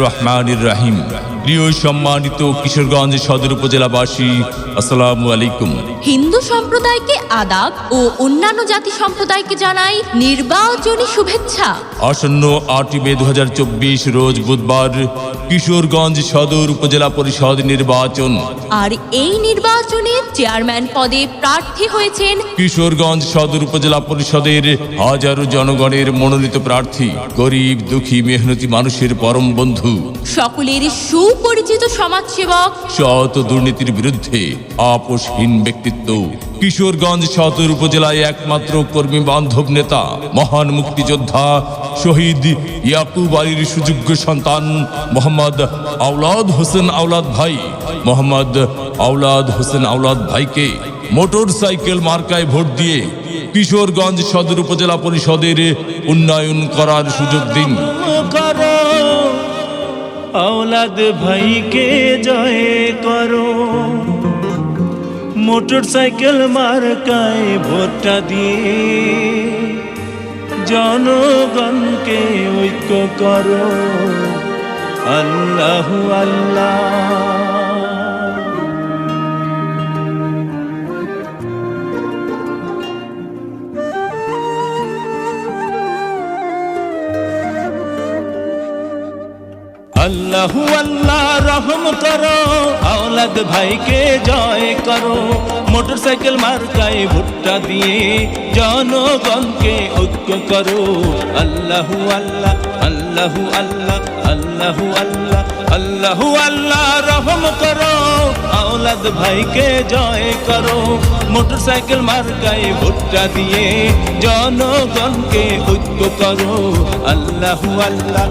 রহমানির রহিম। প্রিয় সম্মানিত কিশোরগঞ্জ সদর উপজেলাবাসী, আসসালামু আলাইকুম। হিন্দু সম্প্রদায়কে আদাব ও অন্যান্য জাতি সম্প্রদায়কে জানাই নির্বাচনী শুভেচ্ছা। আসন্ন 8 মে 2024 রোজ বুধবার কিশোরগঞ্জ সদর উপজেলা পরিষদ নির্বাচন। আর এই নির্বাচনে চেয়ারম্যান পদে প্রার্থী হয়েছেন কিশোরগঞ্জ সদর উপজেলা পরিষদের হাজারো জনগণের মনোনীত প্রার্থী, গরিব দুঃখী মেহনতি মানুষের পরম বন্ধু, সকলের সুপরিচিত সমাজসেবক, সৎ দুর্নীতির বিরুদ্ধে আপোষহীন ব্যক্তিত্ব, কিশোরগঞ্জ সদর উপজেলায় একমাত্র কর্মী বান্ধব নেতা, মহান মুক্তিযোদ্ধা শহীদ ইয়াকুব আলীর সুযোগ্য সন্তান মোহাম্মদ আওলাদ হোসেন আওলাদ ভাই, মোহাম্মদ আওলাদ হোসেন আওলাদ ভাইকে মোটরসাইকেল মার্কায় ভোট দিয়ে কিশোরগঞ্জ সদর উপজেলা পরিষদের উন্নয়ন করার সুযোগ দিন। আওলাদ ভাইকে জয় করো, মোটরসাইকেল মার্কায় ভোটটা দিয়ে জনগণকে ঐক্য করো। আল্লাহু আল্লাহ। আল্লাহু আল্লাহ রহম করো, আওলাদ ভাইকে জয় করো, মোটরসাইকেল মার্কায় ভুট্টা দিয়ে জনগণকে ঐক্য করো। আল্লাহু আল্লাহ, আল্লাহু আল্লাহ, আল্লাহু আল্লাহ, আল্লাহু আল্লাহ রহম করো, আওলাদ ভাইকে জয় করো, মোটরসাইকেল মার্কায় ভুট্টা দিয়ে জনগণকে ঐক্য করো। আল্লাহু আল্লাহ।